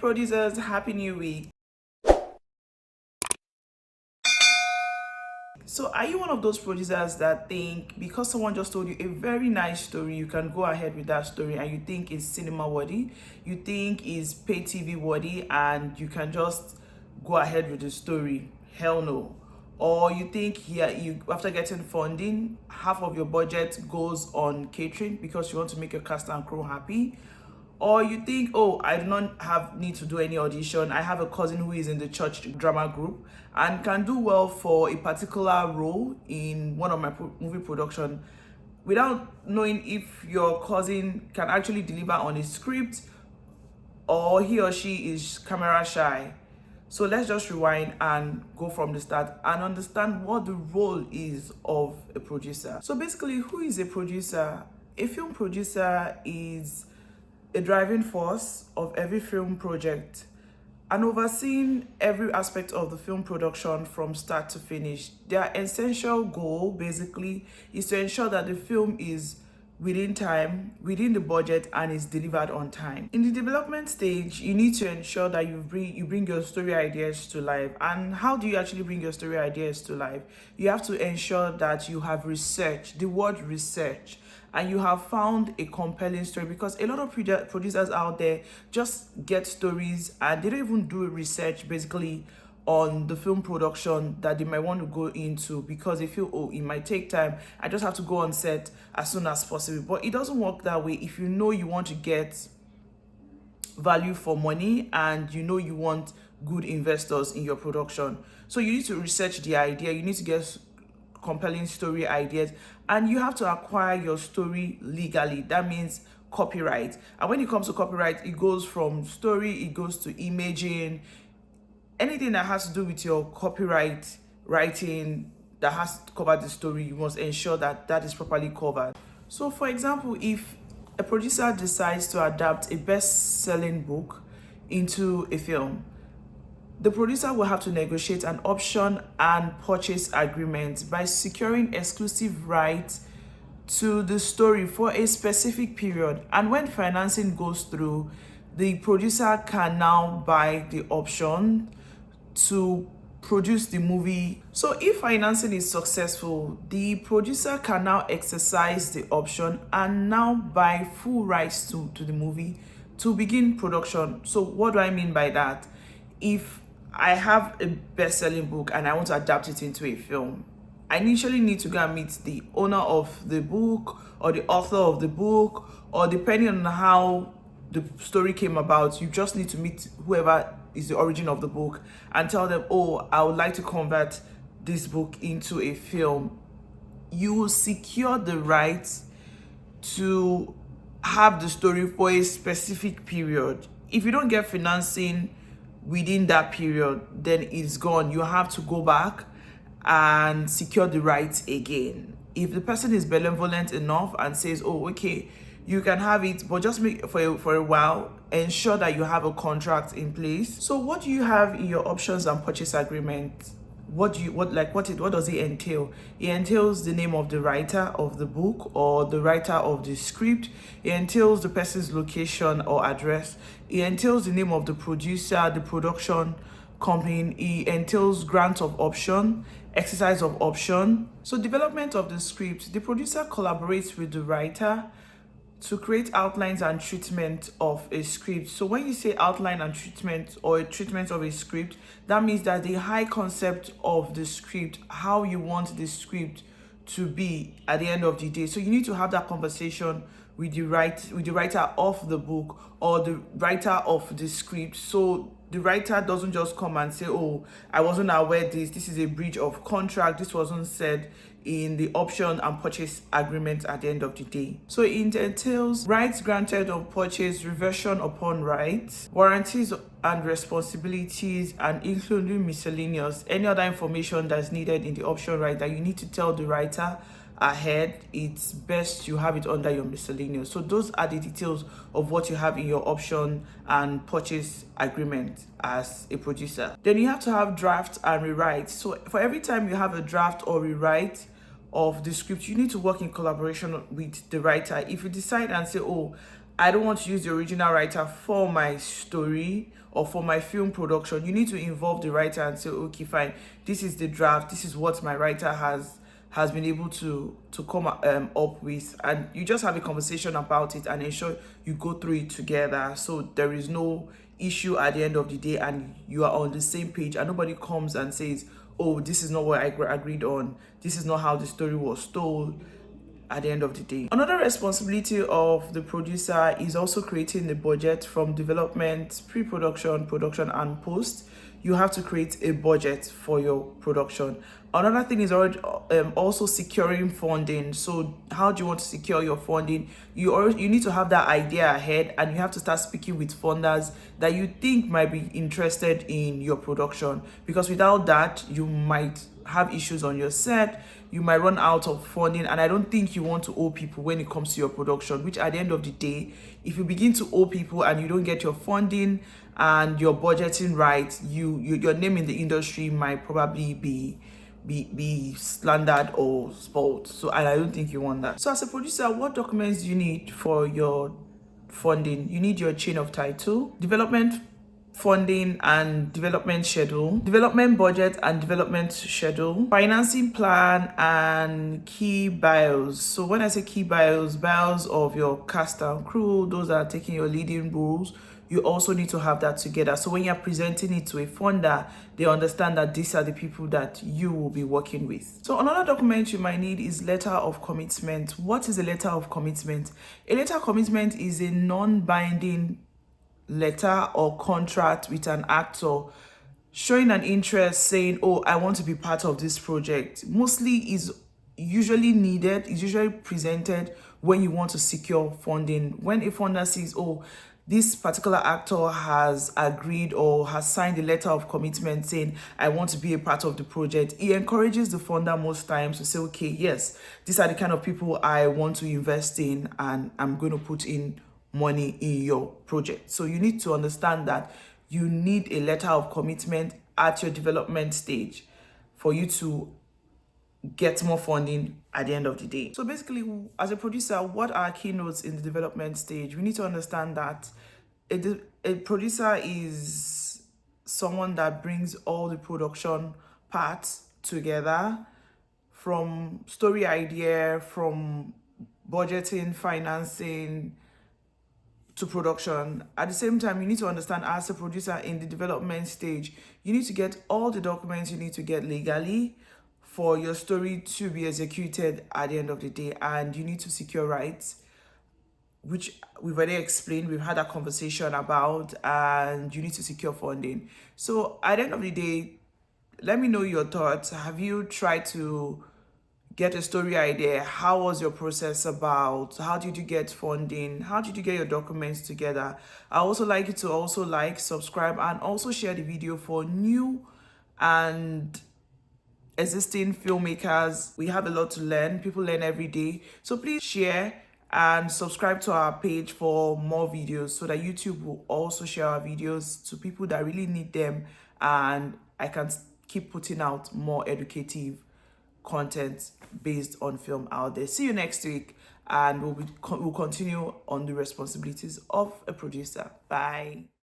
producers, happy new week. So are you one of those producers that think because someone just told you a very nice story, you can go ahead with that story and you think is cinema worthy, you think is pay TV worthy, and you can just go ahead with the story? Hell no. Or you think you after getting funding, half of your budget goes on catering because you want to make your cast and crew happy. Or you think, oh, I do not have need to do any audition. I have a cousin who is in the church drama group and can do well for a particular role in one of my movie production, without knowing if your cousin can actually deliver on a script or he or she is camera shy. So let's just rewind and go from the start and understand what the role is of a producer. So basically, who is a producer? A film producer is a driving force of every film project and overseeing every aspect of the film production from start to finish. Their essential goal basically is to ensure that the film is within time, within the budget, and is delivered on time. In the development stage, you need to ensure that you bring your story ideas to life. And how do you actually bring your story ideas to life? You have to ensure that you have researched, the word research, and you have found a compelling story, because a lot of producers out there just get stories and they don't even do research basically on the film production that they might want to go into, because they feel, oh, it might take time, I just have to go on set as soon as possible. But it doesn't work that way. If you know you want to get value for money and you know you want good investors in your production, so you need to research the idea, you need to get compelling story ideas, and you have to acquire your story legally. That means copyright. And when it comes to copyright, it goes from story, it goes to imaging, anything that has to do with your copyright writing that has to cover the story, you must ensure that that is properly covered. So for example, if a producer decides to adapt a best-selling book into a film, the producer will have to negotiate an option and purchase agreement by securing exclusive rights to the story for a specific period. And when financing goes through, the producer can now buy the option to produce the movie. So if financing is successful, the producer can now exercise the option and now buy full rights to the movie to begin production. So what do I mean by that? If I have a best-selling book and I want to adapt it into a film, I initially need to go and meet the owner of the book or the author of the book, or depending on how the story came about, you just need to meet whoever is the origin of the book and tell them, oh, I would like to convert this book into a film. You will secure the right to have the story for a specific period. If you don't get financing within that period, then it's gone. You have to go back and secure the rights again. If the person is benevolent enough and says, oh, okay, you can have it, but just make for a while, ensure that you have a contract in place. So what do you have in your options and purchase agreement? What does it entail? It entails the name of the writer of the book or the writer of the script. It entails the person's location or address. It entails the name of the producer, the production company. It entails grant of option, exercise of option. So development of the script, the producer collaborates with the writer to create outlines and treatment of a script. So when you say outline and treatment, or a treatment of a script, that means that the high concept of the script, how you want the script to be at the end of the day. So you need to have that conversation with the writer of the book or the writer of the script. So the writer doesn't just come and say, oh, I wasn't aware this is a breach of contract, this wasn't said in the option and purchase agreement at the end of the day. So it entails rights granted on purchase, reversion upon rights, warranties and responsibilities, and including miscellaneous, any other information that's needed in the option right that you need to tell the writer ahead. It's best you have it under your miscellaneous. So those are the details of what you have in your option and purchase agreement as a producer. Then you have to have drafts and rewrites. So for every time you have a draft or rewrite of the script, you need to work in collaboration with the writer. If you decide and say, oh, I don't want to use the original writer for my story or for my film production. You need to involve the writer and say, okay, fine, this is the draft, this is what my writer has been able to come up with, and you just have a conversation about it and ensure you go through it together, so there is no issue at the end of the day and you are on the same page, and nobody comes and says, oh, this is not what I agreed on, this is not how the story was told at the end of the day. Another responsibility of the producer is also creating the budget from development, pre-production, production, and post. You have to create a budget for your production. Another thing is also securing funding. So how do you want to secure your funding? You need to have that idea ahead, and you have to start speaking with funders that you think might be interested in your production, because without that you might have issues on your set, you might run out of funding, and I don't think you want to owe people when it comes to your production, which at the end of the day, if you begin to owe people and you don't get your funding and your budgeting right, your name in the industry might probably be slandered or spoiled. So I don't think you want that. So as a producer, what documents do you need for your funding? You need your chain of title, development funding and development schedule, development budget and development schedule, financing plan, and key bios. So when I say key bios of your cast and crew, those that are taking your leading roles, you also need to have that together. So when you're presenting it to a funder, they understand that these are the people that you will be working with. So another document you might need is letter of commitment. What is a letter of commitment? A letter of commitment is a non-binding letter or contract with an actor showing an interest, saying, oh, I want to be part of this project. Mostly is usually presented when you want to secure funding. When a funder says, oh, this particular actor has agreed or has signed a letter of commitment saying, I want to be a part of the project, it encourages the funder most times to say, okay, yes, these are the kind of people I want to invest in, and I'm going to put in money in your project. So you need to understand that you need a letter of commitment at your development stage for you to get more funding at the end of the day. So basically, as a producer, what are keynotes in the development stage? We need to understand that a producer is someone that brings all the production parts together, from story idea, from budgeting, financing, to production. At the same time, you need to understand, as a producer in the development stage, you need to get all the documents you need to get legally for your story to be executed at the end of the day, and you need to secure rights, which we've already explained, we've had a conversation about, and you need to secure funding. So at the end of the day, let me know your thoughts. Have you tried to get a story idea? How was your process about? How did you get funding? How did you get your documents together? I also like you to also like, subscribe, and also share the video for new and existing filmmakers. We have a lot to learn. People learn every day. So please share and subscribe to our page for more videos, so that YouTube will also share our videos to people that really need them, and I can keep putting out more educative content based on film out there. See you next week, and we'll continue on the responsibilities of a producer. Bye.